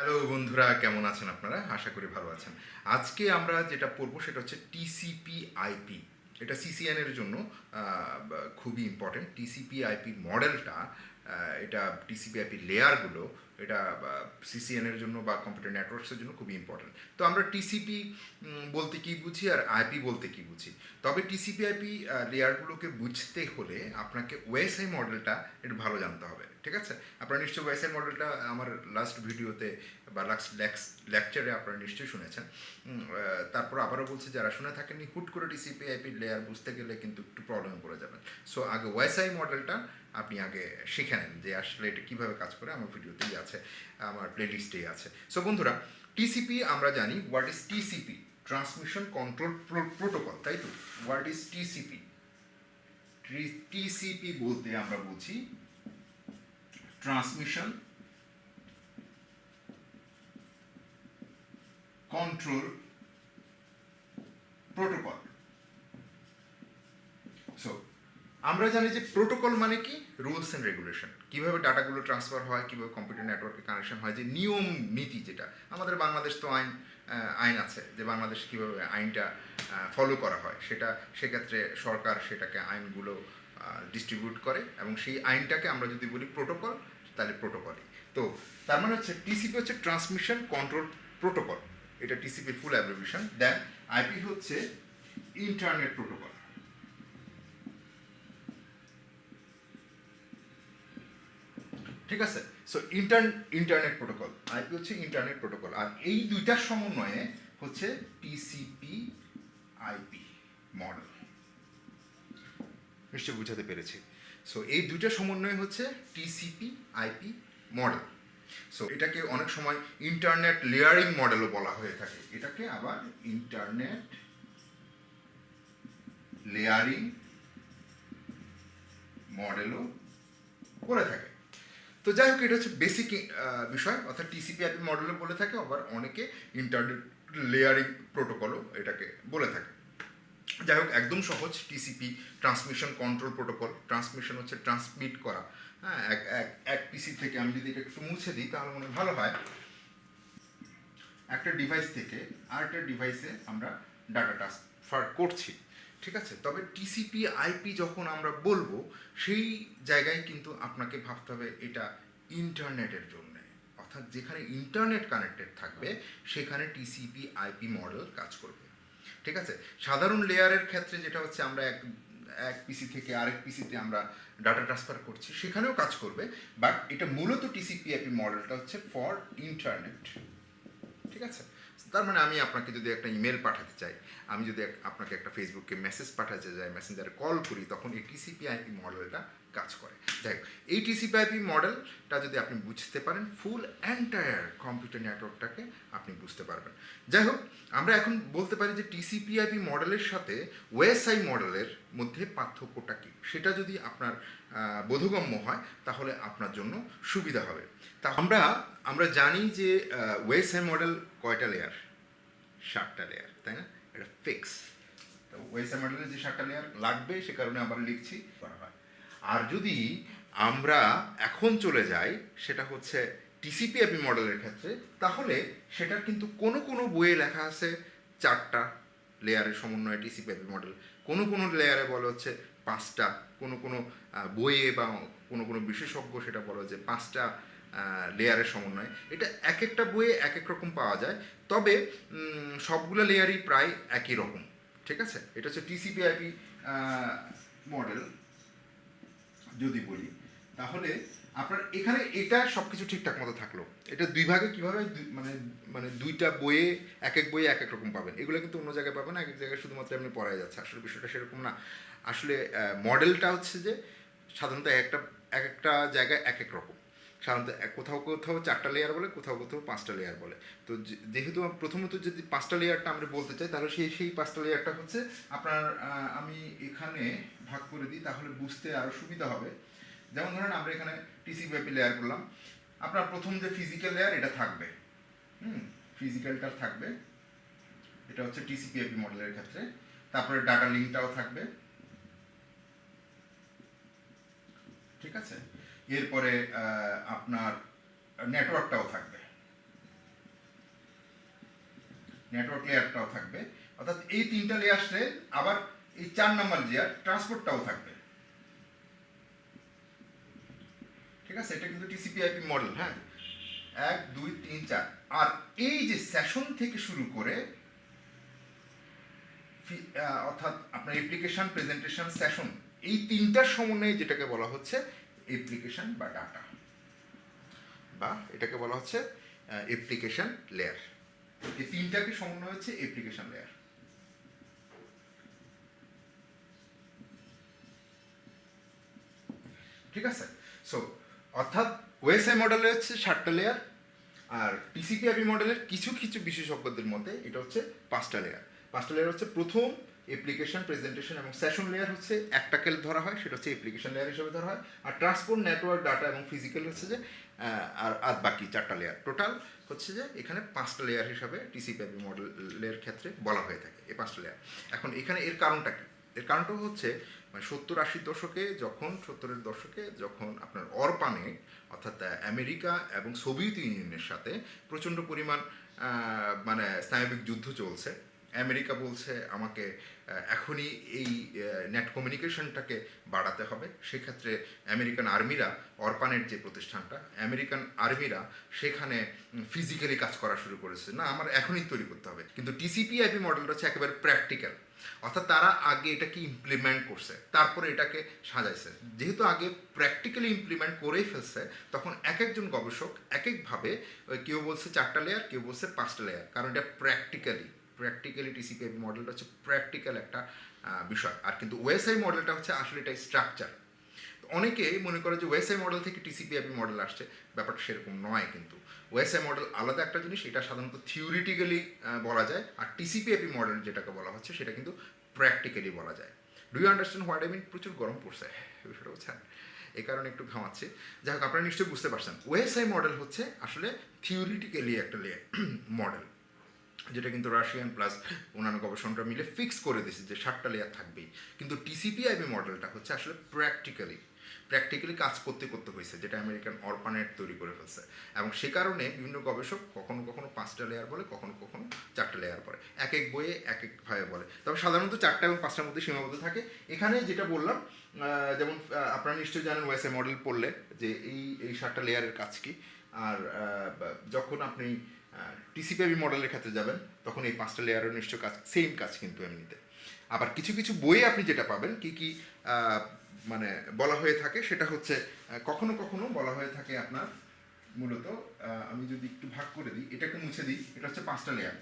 Hello বন্ধুরা, কেমন আছেন আপনারা? আশা করি ভালো আছেন। আজকে আমরা যেটা পড়বো সেটা হচ্ছে টিসিপি আইপি। এটা সিসিএন এর জন্য খুবই ইম্পর্টেন্ট। টিসিপি আইপি মডেলটা, এটা টিসিপি আইপি লেয়ারগুলো, এটা সিসিএন এর জন্য বা কম্পিউটার নেটওয়ার্কসের জন্য খুবই ইম্পর্টেন্ট। তো আমরা টিসিপি বলতে কি বুঝি আর আইপি বলতে কি বুঝি? তবে টিসিপি আইপি লেয়ারগুলোকে বুঝতে হলে আপনাকে ওএসআই মডেলটা একটু ভালো জানতে হবে। ঠিক আছে? আপনারা নিশ্চয়ই ওএসআই মডেলটা আমার লাস্ট ভিডিওতে বা লাস্ট লেকচারে আপনারা নিশ্চয়ই শুনেছেন। তারপর আবারও বলছি, যারা শুনে থাকেননি, হুট করে টিসিপি আইপি লেয়ার বুঝতে গেলে কিন্তু একটু প্রবলেমে পড়ে যাবেন। সো আগে ওয়াইসাই মডেলটা আপনি আগে শিখে নেন যে আসলে এটা কীভাবে কাজ করে। আমার ভিডিওতেই আছে, আমার প্লেলিস্টেই আছে। সো বন্ধুরা, টিসিপি আমরা জানি, what is TCP? Transmission control protocol, তাই তো? What is TCP? টিসিপি বলতে আমরা বুঝি ট্রান্সমিশন কন্ট্রোল প্রোটোকল। সো আমরা জানি যে প্রোটোকল মানে কি? Rules and regulation. কীভাবে ডাটাগুলো ট্রান্সফার হয়, কীভাবে কম্পিউটার নেটওয়ার্কে কানেকশন হয়, যে নিয়ম নীতি, যেটা আমাদের বাংলাদেশ তো আইন আছে, যে বাংলাদেশ কীভাবে আইনটা ফলো করা হয়, সেটা সেক্ষেত্রে সরকার সেটাকে আইনগুলো ডিস্ট্রিবিউট করে, এবং সেই আইনটাকে আমরা যদি বলি প্রোটোকল, তাহলে প্রোটোকলই। তো তার মানে হচ্ছে টিসিপি হচ্ছে ট্রান্সমিশন কন্ট্রোল প্রোটোকল, এটা টিসিপির ফুল অ্যাব্রিভিয়েশন। দেন আইপি হচ্ছে ইন্টারনেট প্রোটোকল। ঠিক আছে? সো ইন্টারনেট প্রোটোকল, আইপি হচ্ছে ইন্টারনেট প্রোটোকল, আর এই দুইটার সমন্বয়ে হচ্ছে টিসিপি আইপি মডেল। নিশ্চয় বুঝাতে পেরেছি। সো এই দুইটার সমন্বয় হচ্ছে টিসিপি আইপি মডেল। সো এটাকে অনেক সময় ইন্টারনেট লেয়ারিং মডেলও বলা হয়ে থাকে। এটাকে আবার ইন্টারনেট লেয়ারিং মডেলও বলে থাকে। তো যাই হোক, এটা হচ্ছে বেসিক বিষয়, অর্থাৎ টিসিপি আইপি মডেলও বলে থাকে, আবার অনেকে ইন্টারনেট লেয়ারিং প্রোটোকলও এটাকে বলে থাকে। যাই হোক, একদম সহজ। TCP transmission control protocol. Transmission হচ্ছে ট্রান্সমিট করা। হ্যাঁ, এক পিসি থেকে, আমি যদি এটা একটু মুছে দিই তাহলে মনে ভালো হয়, একটা ডিভাইস থেকে আরেকটা ডিভাইসে আমরা ডাটা ট্রান্সফার করছি। ঠিক আছে? তবে টিসিপি আইপি যখন আমরা বলবো, সেই জায়গায় কিন্তু আপনাকে ভাবতে হবে এটা ইন্টারনেটের জন্য, অর্থাৎ যেখানে ইন্টারনেট কানেক্টেড থাকবে সেখানে টিসিপি আইপি মডেল কাজ করবে। ঠিক আছে? সাধারণ লেয়ারের ক্ষেত্রে যেটা হচ্ছে, আমরা এক পিসি থেকে আরেক পিসিতে আমরা ডাটা ট্রান্সফার করছি, সেখানেও কাজ করবে, বাট এটা মূলত টিসিপি আইপি মডেলটা হচ্ছে ফর ইন্টারনেট। ঠিক আছে? তার মানে আমি আপনাকে যদি একটা ইমেল পাঠাতে চাই, আমি যদি আপনাকে একটা ফেসবুকে মেসেজ পাঠাতে চাই, মেসেঞ্জারে কল করি, তখন এই টিসিপি আইপি মডেলটা কাজ করে। যাই হোক, এই টিসিপি আইপি মডেলটা যদি আপনি বুঝতে পারেন, ফুল এন্টায়ার কম্পিউটার নেটওয়ার্কটাকে আপনি বুঝতে পারবেন। যাই হোক, আমরা এখন বলতে পারি যে টিসিপি আইপি মডেলের সাথে ওএসআই মডেলের মধ্যে পার্থক্যটা কী, সেটা যদি আপনার বোধগম্য হয় তাহলে আপনার জন্য সুবিধা হবে। তা আমরা জানি যে ওএসআই মডেল কয়টা লেয়ার? 7টা লেয়ার, তাই না? এটা ফিক্স। তো ওএসআই মডেলের যে 7টা লেয়ার লাগবে, সে কারণে আবার লিখছি করা হয়। আর যদি আমরা এখন চলে যাই, সেটা হচ্ছে টিসিপি আইপি মডেলের ক্ষেত্রে, তাহলে সেটার কিন্তু কোনো কোনো বইয়ে লেখা আছে 4টা লেয়ারের সমন্বয়ে টিসিপি আইপি মডেল, কোনো কোনো লেয়ারে বলা হচ্ছে 5টা, কোনো কোনো বইয়ে বা কোনো কোনো বিশেষজ্ঞ সেটা বলে যে 5টা লেয়ারের সমন্বয়। এটা এক একটা বইয়ে এক এক রকম পাওয়া যায়, তবে সবগুলো লেয়ারই প্রায় একই রকম। ঠিক আছে? এটা হচ্ছে টিসিপি আইপি মডেল যদি বলি, তাহলে আপনার এখানে এটা সব কিছু ঠিকঠাক মতো থাকলো। এটা দুই ভাগে কীভাবে, মানে মানে দুইটা বইয়ে এক এক বইয়ে এক এক রকম পাবেন, এগুলো কিন্তু অন্য জায়গায় পাবেন না। এক এক জায়গায় শুধুমাত্র আপনি পড়াই যাচ্ছে, আসলে বিষয়টা সেরকম না। আসলে মডেলটা হচ্ছে যে সাধারণত এক একটা জায়গায় এক এক রকম। সাধারণত কোথাও কোথাও 4টা লেয়ার বলে, কোথাও কোথাও 5টা লেয়ার বলে। তো যেহেতু প্রথমত যদি 5টা লেয়ারটা আমরা বলতে চাই, তাহলে সেই 5টা লেয়ারটা হচ্ছে আপনার, আমি এখানে ভাগ করে দিই তাহলে বুঝতে আরও সুবিধা হবে। যেমন ধরেন, আমরা এখানে টিসিপি আইপি লেয়ার করলাম। আপনার প্রথম যে ফিজিক্যাল লেয়ার, এটা থাকবে, ফিজিক্যালটা থাকবে, এটা হচ্ছে টিসিপি আইপি মডেলের ক্ষেত্রে। তারপরে ডাটা লিঙ্কটাও থাকবে। ঠিক আছে? এরপরে আপনার নেটওয়ার্কটাও থাকবে। নেটওয়ার্ক লেয়ারটাও থাকবে, অর্থাৎ এই 3টা লেয়ার আসলে আবার এই 4 নম্বর লেয়ার ট্রান্সপোর্টটাও থাকবে। ঠিক আছে, এটা কিন্তু টিসিপি/আইপি মডেল। হ্যাঁ, 1 2 3 4। আর এই যে সেশন থেকে শুরু করে অর্থাৎ আপনার অ্যাপ্লিকেশন, প্রেজেন্টেশন, সেশন, এই 3টার সমন্বয়ে যেটাকে বলা হচ্ছে অ্যাপ্লিকেশন বা ডাটা, বা এটাকে বলা হচ্ছে অ্যাপ্লিকেশন লেয়ার। এই 3টাকে সমন্বয় হচ্ছে অ্যাপ্লিকেশন লেয়ার। ঠিক আছে, সো অর্থাৎ ওএসআই মডেলে হচ্ছে 7টা লেয়ার, আর টিসিপি/আইপি মডেলের কিছু কিছু বিশেষজ্ঞদের মতে এটা হচ্ছে 5টা লেয়ার। 5টা লেয়ার হচ্ছে প্রথম অ্যাপ্লিকেশন, প্রেজেন্টেশন এবং সেশন লেয়ার হচ্ছে একটাকে ধরা হয়, সেটা হচ্ছে অ্যাপ্লিকেশন লেয়ার হিসেবে ধরা হয়। আর ট্রান্সপোর্ট, নেটওয়ার্ক, ডাটা এবং ফিজিক্যাল হচ্ছে যে আর বাকি 4টা লেয়ার। টোটাল হচ্ছে যে এখানে 5টা লেয়ার হিসাবে টিসিপি/আইপি মডেলের ক্ষেত্রে বলা হয়ে থাকে এই 5টা লেয়ার। এখন এখানে এর কারণটা কি? এর কারণটা হচ্ছে মানে 70-80 দশকে যখন 70-এর দশকে যখন আপনার অরপানে অর্থাৎ আমেরিকা এবং সোভিয়েত ইউনিয়নের সাথে প্রচণ্ড পরিমাণ মানে স্নায়বিক যুদ্ধ চলছে। আমেরিকা বলছে আমাকে এখনই এই নেট কমিউনিকেশনটাকে বাড়াতে হবে। সেক্ষেত্রে আমেরিকান আর্মিরা, অরপানের যে প্রতিষ্ঠানটা, আমেরিকান আর্মিরা সেখানে ফিজিক্যালি কাজ করা শুরু করেছে, না আমার এখনই তৈরি করতে হবে। কিন্তু টিসিপি/আইপি মডেলটা হচ্ছে একেবারে প্র্যাকটিক্যাল, অর্থাৎ তারা আগে এটাকে ইমপ্লিমেন্ট করছে, তারপরে এটাকে সাজাইছে। যেহেতু আগে প্র্যাকটিক্যালি ইমপ্লিমেন্ট করেই ফেলছে, তখন এক একজন গবেষক এক একভাবে, কেউ বলছে 4টা লেয়ার, কেউ বলছে 5টা লেয়ার, কারণ এটা প্র্যাকটিক্যালি টিসিপি/আইপি মডেলটা হচ্ছে প্র্যাকটিক্যাল একটা বিষয়। আর কিন্তু ওএসআই মডেলটা হচ্ছে আসলে এটা স্ট্রাকচার। অনেকে মনে করে যে ওএসআই মডেল থেকে টিসিপি/আইপি মডেল আসছে, ব্যাপারটা সেরকম নয়। কিন্তু ওএসআই মডেল আলাদা একটা জিনিস, এটা সাধারণত থিওরিটিক্যালি বলা যায়, আর টিসিপি/আইপি মডেল যেটাকে বলা হচ্ছে সেটা কিন্তু প্র্যাকটিক্যালি বলা যায়। Do you understand what I mean? প্রচুর গরম পড়ছে বিষয়টা, বুঝছেন? এই কারণে একটু ঘামাচ্ছি। যাই হোক, আপনারা নিশ্চয়ই বুঝতে পারছেন ওএসআই মডেল হচ্ছে আসলে থিওরিটিক্যালি একটা মডেল, যেটা কিন্তু রাশিয়ান প্লাস অন্যান্য গবেষণাটা মিলে ফিক্স করে দিয়েছে যে 7টা লেয়ার থাকবেই। কিন্তু টিসিপি/আইপি মডেলটা হচ্ছে আসলে প্র্যাকটিক্যালি কাজ করতে করতে হয়েছে, যেটা আমেরিকান অরপানেট তৈরি করে ফেলছে। এবং সে কারণে বিভিন্ন গবেষক কখনো কখনো 5টা লেয়ার বলে, কখনো কখনো 4টা লেয়ার বলে, এক এক বইয়ে এক একভাবে বলে। তবে সাধারণত 4টা এবং 5টার মধ্যে সীমাবদ্ধ থাকে। এখানে যেটা বললাম, যেমন আপনারা নিশ্চয়ই জানেন ওএসআই মডেল পড়লে যে এই 7টা লেয়ারের কাজ কি। আর যখন আপনি টিসিপি/আইপি মডেলের ক্ষেত্রে যাবেন, তখন এই 5টা লেয়ারের নিশ্চয় কাজ, সেম কাজ কিন্তু এমনিতে। আবার কিছু কিছু বইয়ে আপনি যেটা পাবেন কি কি মানে বলা হয়ে থাকে, সেটা হচ্ছে কখনো কখনো বলা হয়ে থাকে আপনার মূলত, আমি যদি একটু ভাগ করে দিই, এটাকে মুছে দিই, এটা হচ্ছে 5টা লেয়ার।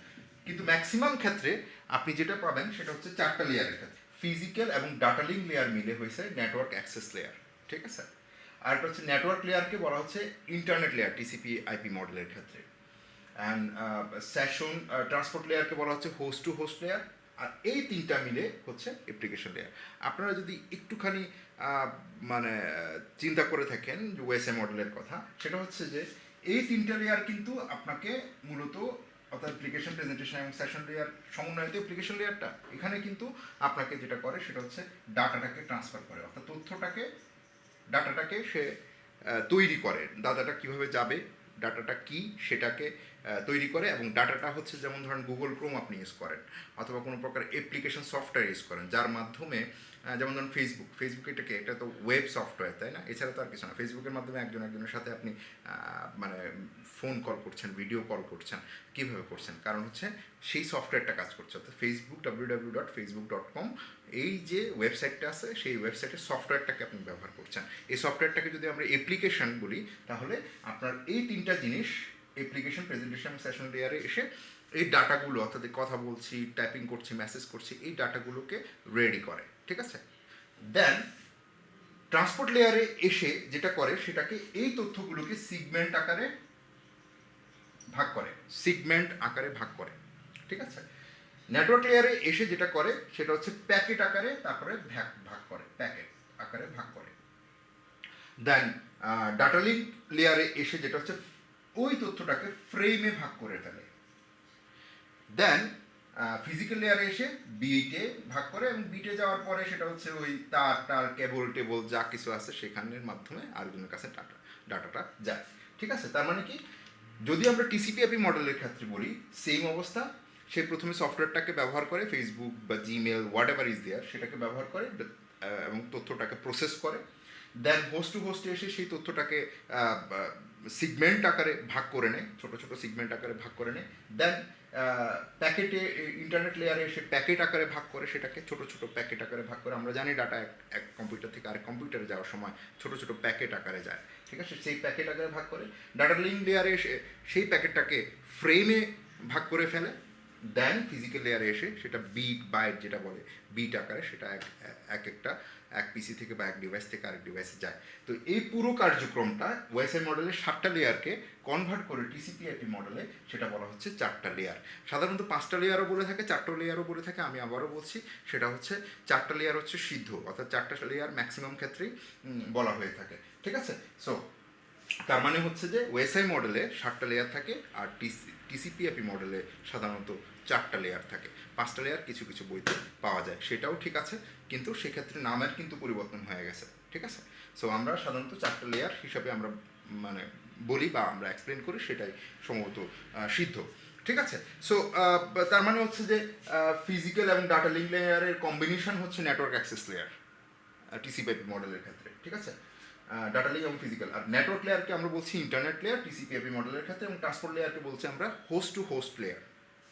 কিন্তু ম্যাক্সিমাম ক্ষেত্রে আপনি যেটা পাবেন সেটা হচ্ছে 4টা লেয়ারের ক্ষেত্রে। ফিজিক্যাল এবং ডাটা লিঙ্ক লেয়ার মিলে হয়েছে নেটওয়ার্ক অ্যাক্সেস লেয়ার। ঠিক আছে, আর এটা হচ্ছে নেটওয়ার্ক লেয়ারকে বলা হচ্ছে ইন্টারনেট লেয়ার টিসিপি/আইপি মডেলের ক্ষেত্রে। অ্যান্ড সেশন ট্রান্সপোর্ট লেয়ারকে বলা হচ্ছে হোস্ট টু হোস্ট লেয়ার। আর এই 3টা মিলে হচ্ছে অ্যাপ্লিকেশন লেয়ার। আপনারা যদি একটুখানি মানে চিন্তা করে থাকেন যে ওএসআই মডেলের কথা, সেটা হচ্ছে যে এই 3টা লেয়ার কিন্তু আপনাকে মূলত, অর্থাৎ অ্যাপ্লিকেশন, প্রেজেন্টেশন এবং সেশন লেয়ার সমন্বয়িত অ্যাপ্লিকেশন লেয়ারটা, এখানে কিন্তু আপনাকে যেটা করে সেটা হচ্ছে ডাটাটাকে ট্রান্সফার করে, অর্থাৎ ডাটাটাকে সে তৈরি করে। ডাটাটা কীভাবে যাবে, ডাটাটা কি সেটাকে তৈরি করে। এবং ডাটাটা হচ্ছে যেমন ধরেন গুগল ক্রোম আপনি ইউজ করেন, অথবা কোনো প্রকার অ্যাপ্লিকেশন সফটওয়্যার ইউজ করেন, যার মাধ্যমে যেমন ধরুন ফেসবুক এটাকে, এটা তো ওয়েব সফটওয়্যার, তাই না? এছাড়া তো আর কিছু না। ফেসবুকের মাধ্যমে একজনের সাথে আপনি মানে ফোন কল করছেন, ভিডিও কল করছেন, কীভাবে করছেন? কারণ হচ্ছে সেই সফটওয়্যারটা কাজ করছে, অর্থাৎ ফেসবুক www.facebook.com এই যে ওয়েবসাইটটা আছে, সেই ওয়েবসাইটের সফটওয়্যারটাকে আপনি ব্যবহার করছেন। এই সফটওয়্যারটাকে যদি আমরা অ্যাপ্লিকেশন বলি, তাহলে আপনার এই 3টা জিনিস অ্যাপ্লিকেশন, প্রেজেন্টেশন, সেশন লেয়ারে এসে এই ডাটাগুলো, অর্থাৎ কথা বলছি, টাইপিং করছি, মেসেজ করছি, এই ডাটাগুলোকে রেডি করে। ঠিক আছে, দেন ট্রান্সপোর্ট লেয়ারে এসে যেটা করে সেটাকে, এই তথ্যগুলোকে সিগমেন্ট আকারে ভাগ করে। ঠিক আছে, নেটওয়ার্ক লেয়ারে এসে যেটা করে সেটা হচ্ছে প্যাকেট আকারে তারপরে ভাগ করে। দেন ডাটা লিঙ্ক লেয়ারে এসে যেটা হচ্ছে ওই তথ্যটাকে ফ্রেমে ভাগ করে ফেলে। দেন ফিজিক্যাল লেয়ারে এসে বিটে ভাগ করে, এবং বিটে যাওয়ার পরে সেটা হচ্ছে ওই তার কেবল টেবল যা কিছু আছে সেখানের মাধ্যমে আরেকজনের কাছে ডাটাটা যায়। ঠিক আছে, তার মানে কি, যদি আমরা টিসিপি/আইপি মডেলের ক্ষেত্রে বলি সেম অবস্থা, সে প্রথমে সফটওয়্যারটাকে ব্যবহার করে, ফেসবুক বা Gmail what ever is there সেটাকে ব্যবহার করে এবং তথ্যটাকে প্রসেস করে। দেন হোস্ট টু হোস্টে এসে সেই তথ্যটাকে সিগমেন্ট আকারে ভাগ করে নেয়, ছোটো ছোটো সিগমেন্ট আকারে ভাগ করে নেয়। দেন প্যাকেটে ইন্টারনেট লেয়ারে এসে প্যাকেট আকারে ভাগ করে, সেটাকে ছোটো ছোটো প্যাকেট আকারে ভাগ করে। আমরা জানি ডাটা এক কম্পিউটার থেকে আরেক কম্পিউটারে যাওয়ার সময় ছোটো ছোটো প্যাকেট আকারে যায়, ঠিক আছে? সেই প্যাকেট আকারে ভাগ করে ডাটা লিঙ্ক লেয়ারে এসে সেই প্যাকেটটাকে ফ্রেমে ভাগ করে ফেলে। দেন ফিজিক্যাল লেয়ারে এসে সেটা বিট বাইট যেটা বলে বিট আকারে সেটা এক পিসি থেকে বা এক ডিভাইস থেকে আরেক ডিভাইসে যায়। তো এই পুরো কার্যক্রমটা ওএসআই মডেলের 7টা লেয়ারকে কনভার্ট করে টিসিপি/আইপি মডেলে সেটা বলা হচ্ছে 4টা লেয়ার। সাধারণত 5টা লেয়ারও বলে থাকে, 4টা লেয়ারও বলে থাকে। আমি আবারও বলছি, সেটা হচ্ছে 4টা লেয়ার হচ্ছে সিদ্ধ, অর্থাৎ 4টা লেয়ার ম্যাক্সিমাম ক্ষেত্রেই বলা হয়ে থাকে, ঠিক আছে? সো তার মানে হচ্ছে যে ওএসআই মডেলে 7টা লেয়ার থাকে, আর টিসিপি/আইপি মডেলে সাধারণত 4টা লেয়ার থাকে। 5টা লেয়ার কিছু কিছু বইতে পাওয়া যায়, সেটাও ঠিক আছে, কিন্তু সেক্ষেত্রে নামের কিন্তু পরিবর্তন হয়ে গেছে, ঠিক আছে? সো আমরা সাধারণত 4টা লেয়ার হিসাবে আমরা মানে বলি বা আমরা এক্সপ্লেন করি, সেটাই সম্ভবত সিদ্ধ, ঠিক আছে? সো তার মানে হচ্ছে যে ফিজিক্যাল এবং ডাটা লিঙ্ক লেয়ারের কম্বিনেশন হচ্ছে নেটওয়ার্ক অ্যাক্সেস লেয়ার টিসিপি/আইপি মডেলের ক্ষেত্রে, ঠিক আছে? ডাটা লিঙ্ক এবং ফিজিক্যাল। আর নেটওয়ার্ক লেয়ারকে আমরা বলছি ইন্টারনেট লেয়ার টিসিপি/আইপি মডেলের ক্ষেত্রে, এবং ট্রান্সপোর্ট লেয়ারকে বলছি আমরা হোস্ট টু হোস্ট লেয়ার,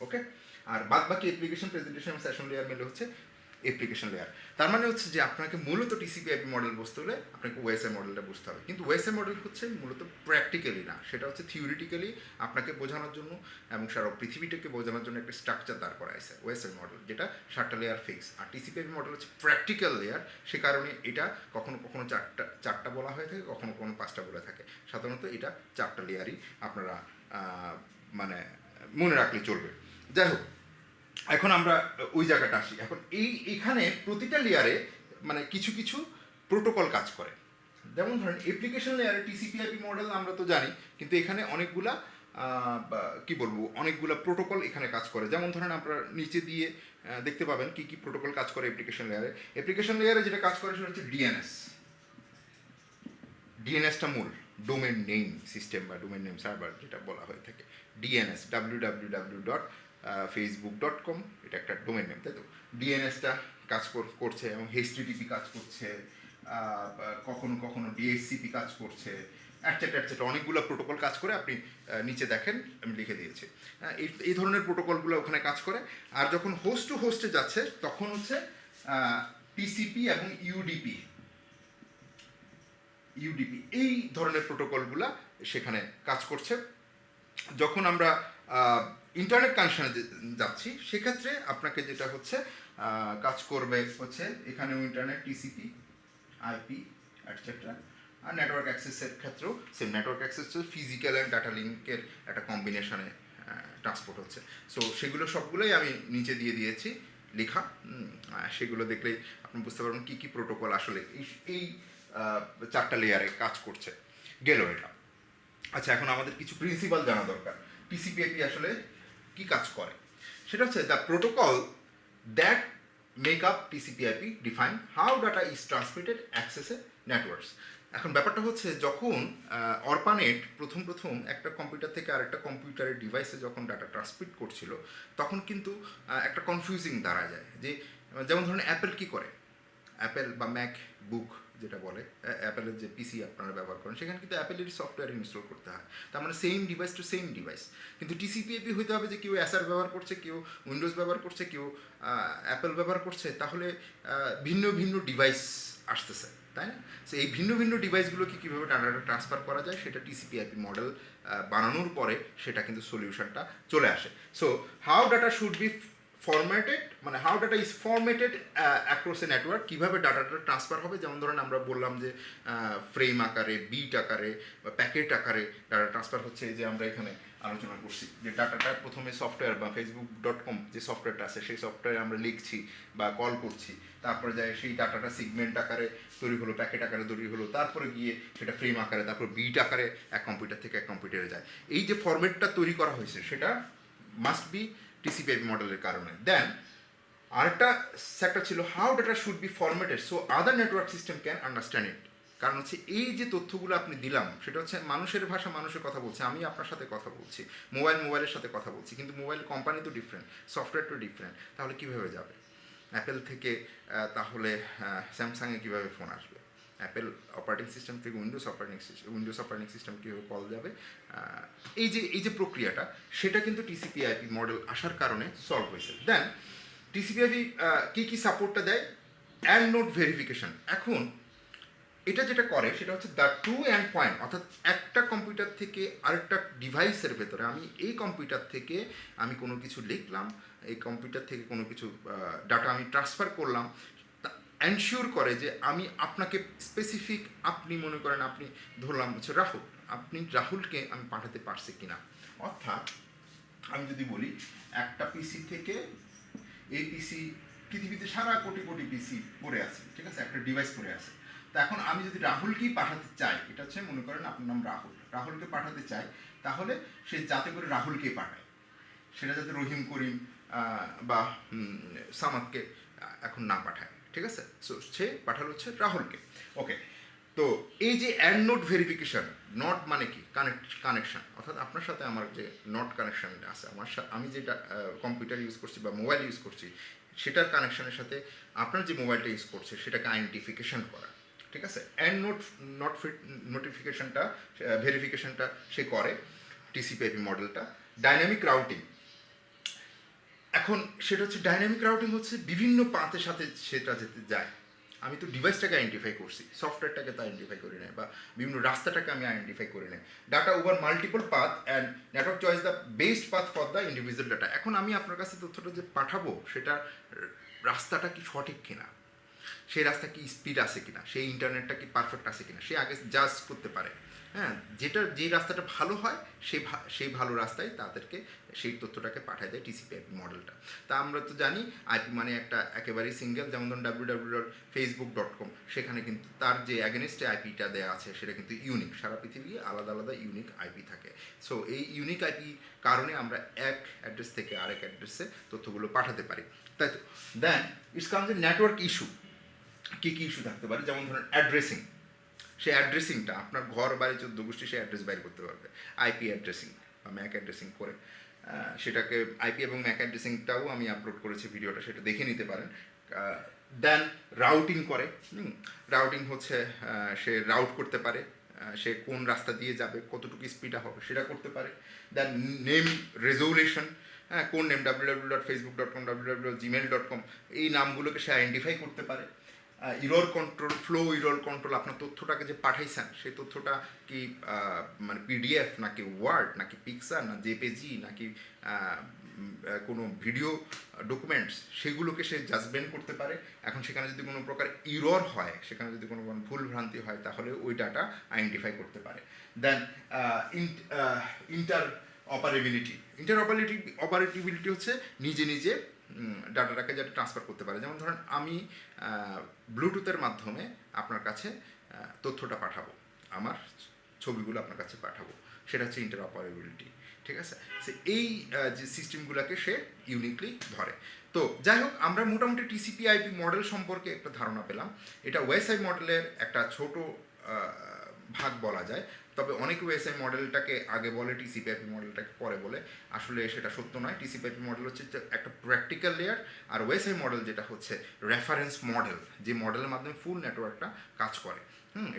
ওকে? আর বাদ বাকি অ্যাপ্লিকেশন, প্রেজেন্টেশন এবং সেশন লেয়ার মিলে হচ্ছে অ্যাপ্লিকেশন লেয়ার। তার মানে হচ্ছে যে আপনাকে মূলত টিসিপি/আইপি মডেল বুঝতে হলে আপনাকে ওএসআই মডেলটা বুঝতে হবে, কিন্তু ওএসআই মডেল হচ্ছে মূলত প্র্যাকটিক্যালি না, সেটা হচ্ছে থিওরিটিক্যালি আপনাকে বোঝানোর জন্য এবং সারা পৃথিবীটাকে বোঝানোর জন্য একটা স্ট্রাকচার দাঁড় করা আছে ওএসআই মডেল, যেটা 7টা লেয়ার ফিক্স। আর টিসিপি/আইপি মডেল হচ্ছে প্র্যাকটিক্যাল লেয়ার, সে কারণে এটা কখনো কখনো চারটা বলা হয়ে থাকে, কখনো কখনো 5টা বলে থাকে। সাধারণত এটা 4টা লেয়ারই আপনারা মানে মনে রাখলে চলবে। যাই হোক, এখন আমরা ওই জায়গাটা আসি। এখন এখানে প্রতিটা লেয়ারে মানে কিছু কিছু প্রোটোকল কাজ করে। যেমন ধরেন অ্যাপ্লিকেশন লেয়ারে টিসিপি/আইপি মডেল আমরা তো জানি, কিন্তু এখানে অনেকগুলা কি বলবো, অনেকগুলা প্রোটোকল এখানে কাজ করে। যেমন ধরেন আপনারা নিচে দিয়ে দেখতে পাবেন কি কি প্রোটোকল কাজ করে অ্যাপ্লিকেশন লেয়ারে। অ্যাপ্লিকেশন লেয়ারে যেটা কাজ করে সেটা হচ্ছে ডিএনএসটা মূল, ডোমেন নেম সিস্টেম বা ডোমেন নেম সার্ভার যেটা বলা হয়ে থাকে। ডিএনএস www.facebook.com, এটা একটা ডোমেন নেম, তাই তো? ডিএনএসটা কাজ করছে এবং এইচটিটিপি কাজ করছে, কখনো কখনো ডিএসসিপি কাজ করছে, অ্যাটসেট্রা অনেকগুলো প্রোটোকল কাজ করে। আপনি নিচে দেখেন আমি লিখে দিয়েছি। এই ধরনের প্রোটোকলগুলো ওখানে কাজ করে। আর যখন হোস্ট টু হোস্টে যাচ্ছে তখন হচ্ছে টিসিপি এবং ইউডিপি এই ধরনের প্রোটোকলগুলা সেখানে কাজ করছে। যখন আমরা ইন্টারনেট কানেকশানে যাচ্ছি সেক্ষেত্রে আপনাকে যেটা হচ্ছে কাজ করবে হচ্ছে এখানেও ইন্টারনেট টিসিপি আইপি অ্যাটসেট্রা। আর নেটওয়ার্ক অ্যাক্সেসের ক্ষেত্রেও same, network access physical and data লিঙ্কের একটা কম্বিনেশনে ট্রান্সপোর্ট হচ্ছে। সো সেগুলো সবগুলোই আমি নিচে দিয়ে দিয়েছি লেখা, সেগুলো দেখলেই আপনি বুঝতে পারবেন কী কী প্রোটোকল আসলে এই 4টা লেয়ারে কাজ করছে। গেল এটা। আচ্ছা, এখন আমাদের কিছু প্রিন্সিপাল জানা দরকার। টিসিপি/আইপি আসলে কি কাজ করে সেটা হচ্ছে the protocol that make up TCP IP define how data is transmitted across a networks. এখন ব্যাপারটা হচ্ছে যখন অরপানেট প্রথম একটা কম্পিউটার থেকে আরেকটা কম্পিউটারের ডিভাইসে যখন ডাটা ট্রান্সমিট করছিল তখন কিন্তু একটা কনফিউজিং দাঁড়া যায়। যে যেমন ধরুন অ্যাপেল কি করে, অ্যাপেল বা ম্যাক বুক যেটা বলে, অ্যাপেলের যে পিসি আপনারা ব্যবহার করেন সেখানে কিন্তু অ্যাপেলেরই সফটওয়্যার ইনস্টল করতে হয়। তার মানে same device to same device. কিন্তু টিসিপি/আইপি হইতে হবে যে কেউ অ্যাসার ব্যবহার করছে, কেউ উইন্ডোজ ব্যবহার করছে, কেউ অ্যাপেল ব্যবহার করছে, তাহলে ভিন্ন ভিন্ন ডিভাইস আসতেছে, তাই না? সো এই ভিন্ন ভিন্ন ডিভাইসগুলোকে কীভাবে ডাটাটা ট্রান্সফার করা যায় সেটা টিসিপি/আইপি মডেল বানানোর পরে সেটা কিন্তু সলিউশনটা চলে আসে। So how data should be formatted, মানে how data is formatted across a network, কীভাবে ডাটাটা ট্রান্সফার হবে। যেমন ধরেন আমরা বললাম যে ফ্রেম আকারে, বিট আকারে বা প্যাকেট আকারে ডাটা ট্রান্সফার হচ্ছে। এই যে আমরা এখানে আলোচনা করছি যে ডাটাটা প্রথমে সফটওয়্যার বা facebook.com যে সফটওয়্যারটা আছে সেই সফটওয়্যারে আমরা লিখছি বা কল করছি, তারপরে যায় সেই ডাটাটা সিগমেন্ট আকারে তৈরি হলো, প্যাকেট আকারে তৈরি হলো, তারপরে গিয়ে সেটা ফ্রেম আকারে, তারপর বিট আকারে এক কম্পিউটার থেকে এক কম্পিউটারে যায়। এই যে ফরম্যাটটা তৈরি করা হয়েছে সেটা মাস্ট বি টিসিপি/আইপি মডেলের কারণে। দেন আরেকটা সেক্টর ছিল how data should be formatted so other network system can understand it. কারণ হচ্ছে এই যে তথ্যগুলো আপনি দিলাম সেটা হচ্ছে মানুষের ভাষা মানুষের কথা বলছে, আমি আপনার সাথে কথা বলছি, মোবাইলের সাথে কথা বলছি, কিন্তু মোবাইল কোম্পানি তো ডিফারেন্ট, সফটওয়্যার তো ডিফারেন্ট, তাহলে কীভাবে যাবে? অ্যাপেল থেকে তাহলে স্যামসাংয়ে কীভাবে ফোন আসবে? অ্যাপেল অপারেটিং সিস্টেম থেকে উইন্ডোজ অপারেটিং সিস্টেম কীভাবে কল যাবে? এই যে প্রক্রিয়াটা, সেটা কিন্তু টিসিপি আইপি মডেল আসার কারণে সলভ হয়েছে। দেন টিসিপি আইপি কী সাপোর্টটা দেয়? And note verification. এখন এটা যেটা করে সেটা হচ্ছে দ্য টু অ্যান্ড পয়েন্ট, অর্থাৎ একটা কম্পিউটার থেকে আরেকটা ডিভাইসের ভেতরে আমি এই কম্পিউটার থেকে আমি কোনো কিছু লিখলাম, এই কম্পিউটার থেকে কোনো কিছু ডাটা আমি ট্রান্সফার করলাম, এনশিওর করে যে আমি আপনাকে স্পেসিফিক, আপনি মনে করেন আপনি ধরলাম হচ্ছে রাহুল, আপনি রাহুলকে আমি পাঠাতে পারছি কিনা। অর্থাৎ আমি যদি বলি একটা পিসি থেকে এই পিসি, পৃথিবীতে সারা কোটি কোটি পিসি পড়ে আছে, ঠিক আছে, একটা ডিভাইস পড়ে আছে। তা এখন আমি যদি রাহুলকেই পাঠাতে চাই, এটা হচ্ছে মনে করেন আপনার নাম রাহুল, রাহুলকে পাঠাতে চাই, তাহলে সে যাতে করে রাহুলকেই পাঠায়, সেটা যাতে রহিম করিম বা সামাদকে এখন না পাঠায়, ঠিক আছে। সো সে পাঠালো হচ্ছে রাহুলকে। ওকে, তো এই যে অ্যান্ড নোট ভেরিফিকেশন, নট মানে কি? কানেকশন, অর্থাৎ আপনার সাথে আমার যে নট কানেকশন আছে, আমি যেটা কম্পিউটার ইউজ করছি বা মোবাইল ইউজ করছি, সেটার কানেকশনের সাথে আপনার যে মোবাইলটা ইউজ করছে সেটাকে আইডেন্টিফিকেশন করা, ঠিক আছে। অ্যান্ড নোটিফিকেশনটা, ভেরিফিকেশনটা সে করে টিসিপি মডেলটা। ডাইনামিক রাউটিং, এখন সেটা হচ্ছে ডাইনামিক রাউটিং হচ্ছে বিভিন্ন পাথের সাথে সেটা যেতে যায়। আমি তো ডিভাইসটাকে আইডেন্টিফাই করছি, সফটওয়্যারটাকে তো আইডেন্টিফাই করি নাই, বা বিভিন্ন রাস্তাটাকে আমি আইডেন্টিফাই করি নাই। Data over multiple path and network choice the best path for the individual data. এখন আমি আপনার কাছে তথ্যটা যে পাঠাবো, সেটা রাস্তাটা কি সঠিক কিনা, সেই রাস্তা কি স্পিড আছে কিনা, সেই ইন্টারনেটটা কি পারফেক্ট আছে কিনা, সে আগে জাজ করতে পারে। হ্যাঁ, যেই রাস্তাটা ভালো হয় সেই ভালো রাস্তায় তাদেরকে সেই তথ্যটাকে পাঠায় দেয় টিসিপি আইপি মডেলটা। তা আমরা তো জানি আইপি মানে একটা একেবারেই সিঙ্গেল, যেমন ধরুন www.facebook.com, সেখানে কিন্তু তার যে অ্যাগেনিস্টে আইপিটা দেওয়া আছে সেটা কিন্তু ইউনিক, সারা পৃথিবী আলাদা আলাদা ইউনিক আইপি থাকে। সো এই ইউনিক আইপি কারণে আমরা এক অ্যাড্রেস থেকে আরেক অ্যাড্রেসে তথ্যগুলো পাঠাতে পারি, তাই তো। দেন ইটস কাম যে নেটওয়ার্ক ইস্যু, কী কী ইস্যু থাকতে পারে, যেমন ধরুন অ্যাড্রেসিং, সেই অ্যাড্রেসিংটা আপনার ঘর বাড়ি 14 গোষ্ঠী সেই অ্যাড্রেস বাইর করতে পারবে আইপি অ্যাড্রেসিং বা ম্যাক অ্যাড্রেসিং করে। সেটাকে আইপি এবং ম্যাক অ্যাড্রেসিংটাও আমি আপলোড করেছি ভিডিওটা, সেটা দেখে নিতে পারেন। দেন রাউটিং করে, রাউটিং হচ্ছে সে রাউট করতে পারে, সে কোন রাস্তা দিয়ে যাবে, কতটুকু স্পিডা হবে সেটা করতে পারে। দেন নেম রেজলিউশন, হ্যাঁ, কোন নেম www.facebook.com, www.gmail.com, এই নামগুলোকে সে আইডেন্টিফাই করতে পারে। Error control, flow error control, আপনার তথ্যটাকে যে পাঠাইছেন সেই তথ্যটা কি মানে পিডিএফ নাকি ওয়ার্ড নাকি পিকচার না জেপিজি নাকি কোনো ভিডিও ডকুমেন্টস, সেগুলোকে সে জাজমেন্ট করতে পারে। এখন সেখানে যদি কোনো প্রকার ইরর হয়, সেখানে যদি কোনো ভুল ভ্রান্তি হয়, তাহলে ওই ডাটা আইডেন্টিফাই করতে পারে। দেন অপারেটিবিলিটি হচ্ছে নিজে নিজে ডাটাটাকে যাতে ট্রান্সফার করতে পারে। যেমন ধরেন আমি ব্লুটুথের মাধ্যমে আপনার কাছে তথ্যটা পাঠাবো, আমার ছবিগুলো আপনার কাছে পাঠাবো, সেটা হচ্ছে ইন্টারঅপারেবিলিটি, ঠিক আছে। সে এই যে সিস্টেমগুলোকে সে ইউনিকলি ধরে। তো যাই হোক, আমরা মোটামুটি টিসিপি আইপি মডেল সম্পর্কে একটা ধারণা পেলাম। এটা ওএসআই মডেলের একটা ছোট ভাগ বলা যায়, তবে অনেক ওএসআই মডেলটাকে আগে বলে, টিসিপি আইপি মডেলটাকে পরে বলে। আসলে সেটা সত্য নয়। টিসিপি আইপি মডেল হচ্ছে একটা প্র্যাকটিক্যাল লেয়ার, আর ওএসআই মডেল যেটা হচ্ছে রেফারেন্স মডেল, যে মডেলের মাধ্যমে ফুল নেটওয়ার্কটা কাজ করে।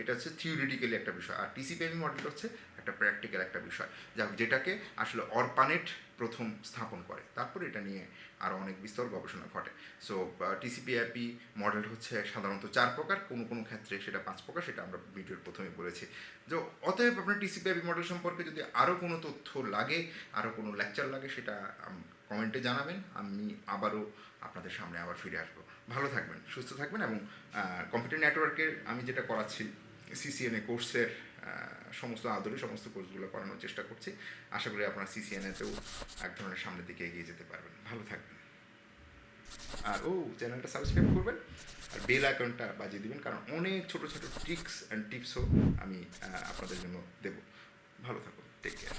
এটা হচ্ছে থিওরিটিক্যালি একটা বিষয়, আর টিসিপি আইপি মডেল হচ্ছে একটা প্র্যাকটিক্যাল একটা বিষয়, যেটাকে আসলে অরপানেট প্রথম স্থাপন করে, তারপর এটা নিয়ে আরও অনেক বিস্তর গবেষণা ঘটে। সো টিসিপি আইপি মডেল হচ্ছে সাধারণত 4 প্রকার, কোনো ক্ষেত্রে সেটা 5 প্রকার, সেটা আমরা ভিডিওর প্রথমে বলেছি। যে অতএব আপনার টিসিপি আইপি মডেল সম্পর্কে যদি আরও কোনো তথ্য লাগে, আরও কোনো লেকচার লাগে, সেটা কমেন্টে জানাবেন, আমি আবারও আপনাদের সামনে আবার ফিরে আসবো। ভালো থাকবেন, সুস্থ থাকবেন, এবং কম্পিউটার নেটওয়ার্কের আমি যেটা করাচ্ছি সিসিএনএ কোর্সের সমস্ত সমস্ত কোর্সগুলো করানোর চেষ্টা করছি। আশা করি আপনারা সিসিএনএতেও এক ধরনের সামনের দিকে এগিয়ে যেতে পারবেন। ভালো থাকবেন, আর চ্যানেলটা সাবস্ক্রাইব করবেন, আর বেল আইকনটা বাজিয়ে দিবেন, কারণ অনেক ছোটো ছোটো ট্রিক্স অ্যান্ড টিপসও আমি আপনাদের জন্য দেবো। ভালো থাকুন, টেক কেয়ার।